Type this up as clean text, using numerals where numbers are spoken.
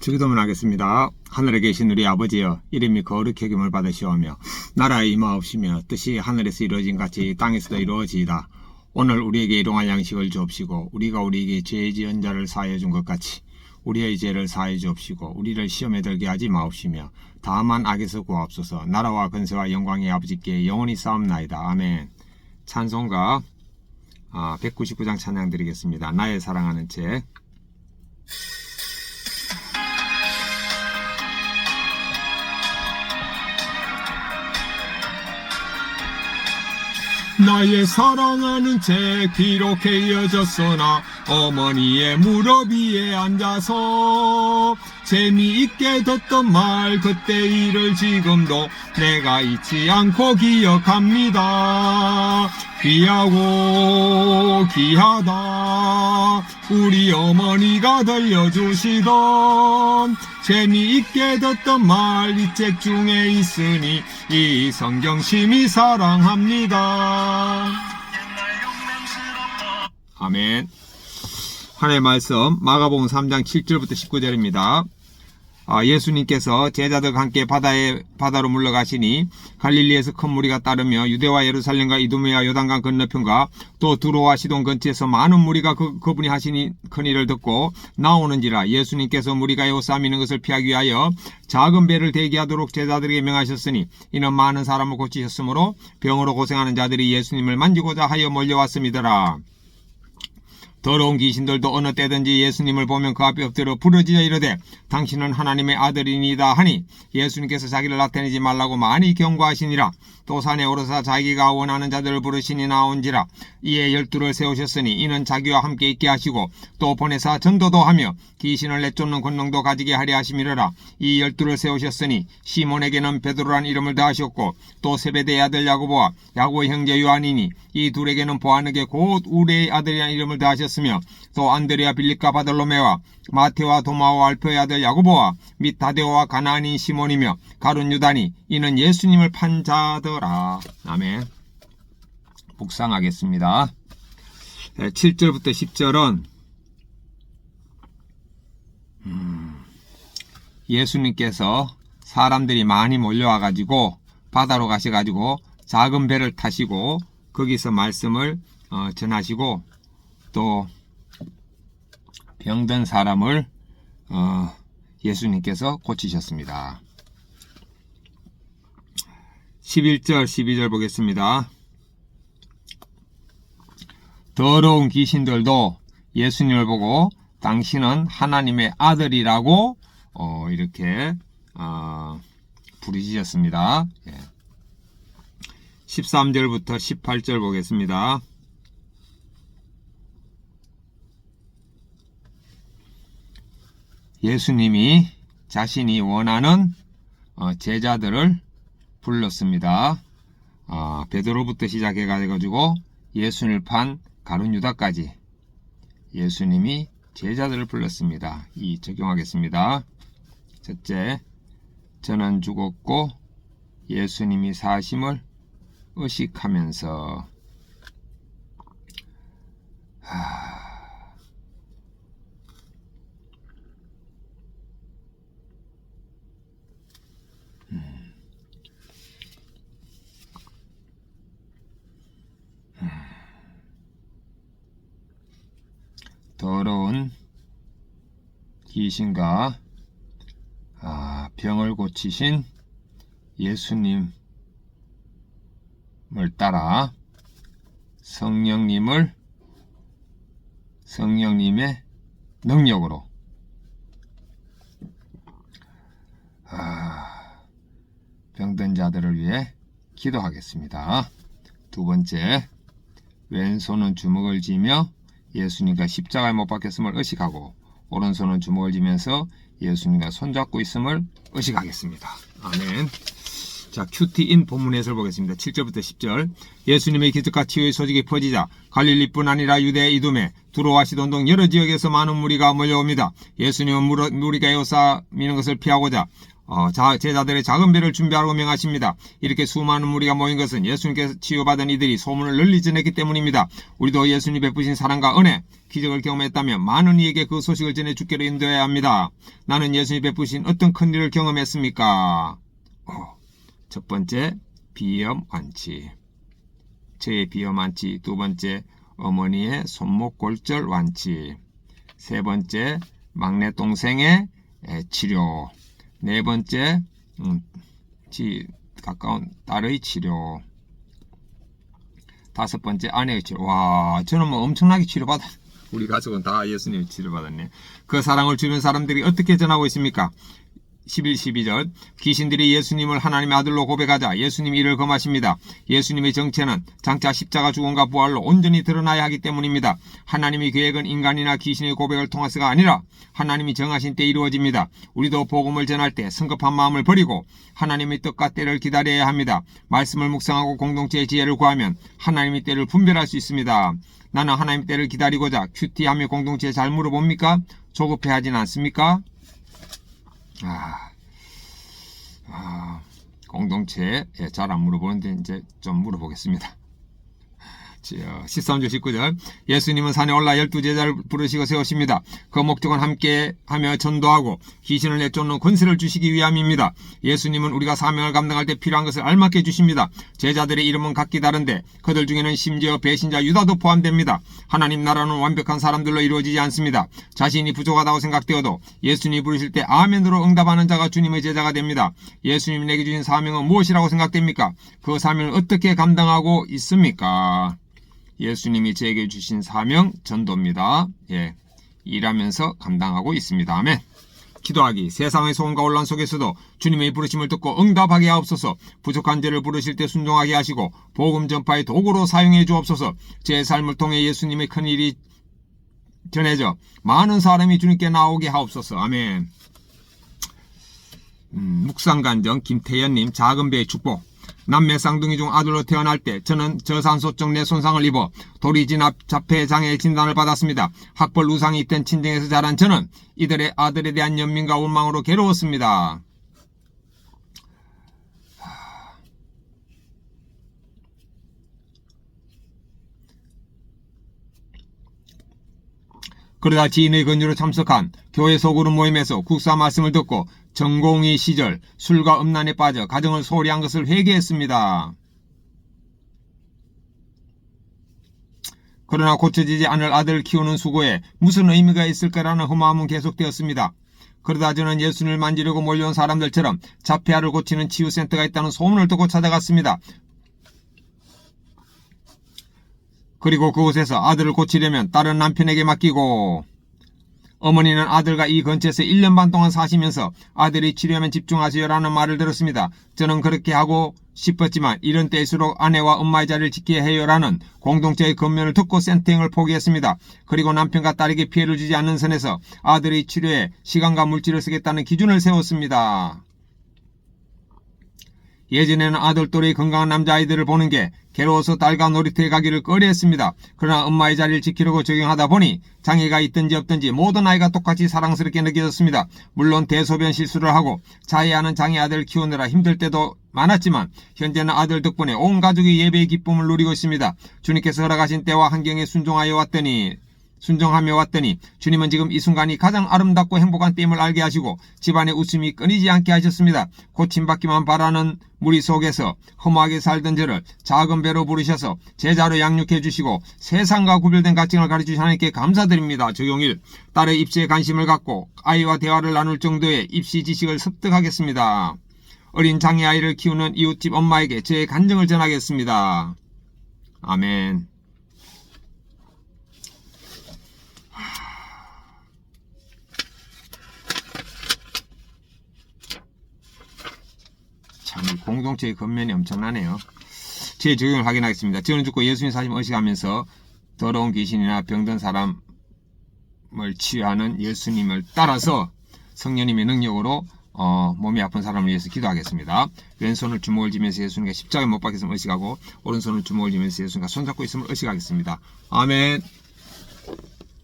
주기도문 하겠습니다. 하늘에 계신 우리 아버지여, 이름이 거룩히 여김을 받으시오며 나라에 임하옵시며 뜻이 하늘에서 이루어진 같이 땅에서도 이루어지이다. 오늘 우리에게 일용할 양식을 주옵시고 우리가 우리에게 죄 지은 자를 사하여 준 것 같이 우리의 죄를 사하여 주옵시고 우리를 시험에 들게 하지 마옵시며 다만 악에서 구하옵소서. 나라와 근세와 영광이 아버지께 영원히 싸움나이다. 아멘. 찬송가 199장 찬양 드리겠습니다. 나의 사랑하는 책. 나의 사랑하는 책 비록 헤어졌으나 어머니의 무릎 위에 앉아서 재미있게 듣던 말 그때 일을 지금도 내가 잊지 않고 기억합니다. 귀하고 귀하다 우리 어머니가 들려주시던 재미있게 듣던 말 이 책 중에 있으니 이 성경 심히 사랑합니다. 아멘. 하나님의 말씀 마가복음 3장 7절부터 19절입니다. 예수님께서 제자들과 함께 바다로 물러가시니 갈릴리에서 큰 무리가 따르며 유대와 예루살렘과 이두메와 요단강 건너편과 또 두로와 시돈 근처에서 많은 무리가 그분이 하시니 큰 일을 듣고 나오는지라. 예수님께서 무리가 에워싸미는 것을 피하기 위하여 작은 배를 대기하도록 제자들에게 명하셨으니 이는 많은 사람을 고치셨으므로 병으로 고생하는 자들이 예수님을 만지고자 하여 몰려왔음이더라. 더러운 귀신들도 어느 때든지 예수님을 보면 그 앞에 엎드려 부르짖어 이르되 당신은 하나님의 아들이니다 하니 예수님께서 자기를 나타내지 말라고 많이 경고하시니라. 또 산에 오르사 자기가 원하는 자들을 부르시니 나온지라. 이에 12를 세우셨으니 이는 자기와 함께 있게 하시고 또 보내사 전도도 하며 귀신을 내쫓는 권능도 가지게 하려 하심이라. 이 12를 세우셨으니 시몬에게는 베드로란 이름을 더하셨고 또 세베대의 아들 야고보와 야고보의 형제 요한이니 이 둘에게는 보아느게 곧 우레의 아들이라는 이름을 더하셨으며 또 안드레와 빌립과 바돌로메와 마테와 도마와 알페의 아들 야고보와 및 다데오와 가나안인 시몬이며 가룟 유다니 이는 예수님을 판 자더라. 아멘. 묵상하겠습니다. 7절부터 10절은 예수님께서 사람들이 많이 몰려와가지고 바다로 가셔가지고 작은 배를 타시고 거기서 말씀을 전하시고 또 병든 사람을 예수님께서 고치셨습니다. 11절 12절 보겠습니다. 더러운 귀신들도 예수님을 보고 당신은 하나님의 아들이라고 이렇게 부르짖었습니다. 13절부터 18절 보겠습니다. 예수님이 자신이 원하는 제자들을 불렀습니다. 베드로부터 시작해가지고 예수님을 판 가룟 유다까지 예수님이 제자들을 불렀습니다. 이 적용하겠습니다. 첫째, 저는 죽었고 예수님이 사심을 의식하면서 더러운 귀신과 병을 고치신 예수님을 따라 성령님의 능력으로 병든 자들을 위해 기도하겠습니다. 두 번째, 왼손은 주먹을 쥐며 예수님과 십자가에 못 박혔음을 의식하고 오른손은 주먹을 쥐면서 예수님과 손잡고 있음을 의식하겠습니다. 아멘. 자, 큐티인 본문 해설 보겠습니다. 7절부터 10절. 예수님의 기적과 치유의 소식이 퍼지자 갈릴리뿐 아니라 유대, 이두메, 두로와 시돈 등 여러 지역에서 많은 무리가 몰려옵니다. 예수님은 무리가 에워싸미는 것을 피하고자 제자들의 작은 배를 준비하라고 명하십니다. 이렇게 수많은 무리가 모인 것은 예수님께서 치유받은 이들이 소문을 널리 전했기 때문입니다. 우리도 예수님이 베푸신 사랑과 은혜, 기적을 경험했다면 많은 이에게 그 소식을 전해 주께로 인도해야 합니다. 나는 예수님이 베푸신 어떤 큰 일을 경험했습니까? 첫 번째, 비염 완치. 저의 비염 완치. 두 번째, 어머니의 손목 골절 완치. 세 번째, 막내 동생의 치료. 네 번째, 가까운 딸의 치료. 다섯 번째, 아내의 치료. 와, 저는 뭐 엄청나게 치료받았. 우리 가족은 다 예수님이 치료받았네. 그 사랑을 주변 사람들이 어떻게 전하고 있습니까? 11, 12절 귀신들이 예수님을 하나님의 아들로 고백하자 예수님이 이를 금하십니다. 예수님의 정체는 장차 십자가 죽음과 부활로 온전히 드러나야 하기 때문입니다. 하나님의 계획은 인간이나 귀신의 고백을 통해서가 아니라 하나님이 정하신 때 이루어집니다. 우리도 복음을 전할 때 성급한 마음을 버리고 하나님의 뜻과 때를 기다려야 합니다. 말씀을 묵상하고 공동체의 지혜를 구하면 하나님의 때를 분별할 수 있습니다. 나는 하나님의 때를 기다리고자 큐티하며 공동체에 잘 물어봅니까? 조급해하진 않습니까? 공동체에 잘 안 물어보는데 이제 좀 물어보겠습니다. 13절 19절 예수님은 산에 올라 12제자를 부르시고 세우십니다. 그 목적은 함께하며 전도하고 귀신을 내쫓는 권세를 주시기 위함입니다. 예수님은 우리가 사명을 감당할 때 필요한 것을 알맞게 주십니다. 제자들의 이름은 각기 다른데 그들 중에는 심지어 배신자 유다도 포함됩니다. 하나님 나라는 완벽한 사람들로 이루어지지 않습니다. 자신이 부족하다고 생각되어도 예수님이 부르실 때 아멘으로 응답하는 자가 주님의 제자가 됩니다. 예수님이 내게 주신 사명은 무엇이라고 생각됩니까? 그 사명을 어떻게 감당하고 있습니까? 예수님이 제게 주신 사명 전도입니다. 일하면서 감당하고 있습니다. 아멘. 기도하기. 세상의 소음과 혼란 속에서도 주님의 부르심을 듣고 응답하게 하옵소서. 부족한 죄를 부르실 때 순종하게 하시고 복음 전파의 도구로 사용해 주옵소서. 제 삶을 통해 예수님의 큰일이 전해져 많은 사람이 주님께 나오게 하옵소서. 아멘. 묵상간정 김태연님 작은 배의 축복. 남매 쌍둥이 중 아들로 태어날 때 저는 저산소적 뇌 손상을 입어 도리진압 자폐장애 진단을 받았습니다. 학벌 우상이 있던 친정에서 자란 저는 이들의 아들에 대한 연민과 원망으로 괴로웠습니다. 그러다 지인의 권유로 참석한 교회 소그룹 모임에서 국사 말씀을 듣고 전공의 시절 술과 음란에 빠져 가정을 소홀히 한 것을 회개했습니다. 그러나 고쳐지지 않을 아들을 키우는 수고에 무슨 의미가 있을까라는 허무함은 계속되었습니다. 그러다 저는 예수님을 만지려고 몰려온 사람들처럼 자폐아를 고치는 치유센터가 있다는 소문을 듣고 찾아갔습니다. 그리고 그곳에서 아들을 고치려면 다른 남편에게 맡기고 어머니는 아들과 이 근처에서 1년 반 동안 사시면서 아들이 치료하면 집중하세요라는 말을 들었습니다. 저는 그렇게 하고 싶었지만 이런 때일수록 아내와 엄마의 자리를 지켜야 해요라는 공동체의 권면을 듣고 센터행을 포기했습니다. 그리고 남편과 딸에게 피해를 주지 않는 선에서 아들의 치료에 시간과 물질을 쓰겠다는 기준을 세웠습니다. 예전에는 아들 또래의 건강한 남자아이들을 보는 게 괴로워서 딸과 놀이터에 가기를 꺼려했습니다. 그러나 엄마의 자리를 지키려고 적용하다 보니 장애가 있든지 없든지 모든 아이가 똑같이 사랑스럽게 느껴졌습니다. 물론 대소변 실수를 하고 자해하는 장애 아들을 키우느라 힘들 때도 많았지만 현재는 아들 덕분에 온 가족이 예배의 기쁨을 누리고 있습니다. 주님께서 허락하신 때와 환경에 순종하며 왔더니 주님은 지금 이 순간이 가장 아름답고 행복한 때임을 알게 하시고 집안의 웃음이 끊이지 않게 하셨습니다. 고침받기만 바라는 무리 속에서 허무하게 살던 저를 작은 배로 부르셔서 제자로 양육해 주시고 세상과 구별된 가치를 가르치신 하나님께 감사드립니다. 적용1. 딸의 입시에 관심을 갖고 아이와 대화를 나눌 정도의 입시 지식을 습득하겠습니다. 어린 장애아이를 키우는 이웃집 엄마에게 제 간증을 전하겠습니다. 아멘. 참 공동체의 겉면이 엄청나네요. 제 적용을 확인하겠습니다. 저는 죽고 예수님 사심 의식하면서 더러운 귀신이나 병든 사람을 치유하는 예수님을 따라서 성령님의 능력으로 몸이 아픈 사람을 위해서 기도하겠습니다. 왼손을 주먹을 쥐면서 예수님과 십자가에 못 박혔음을 의식하고 오른손을 주먹을 쥐면서 예수님과 손잡고 있음을 의식하겠습니다. 아멘.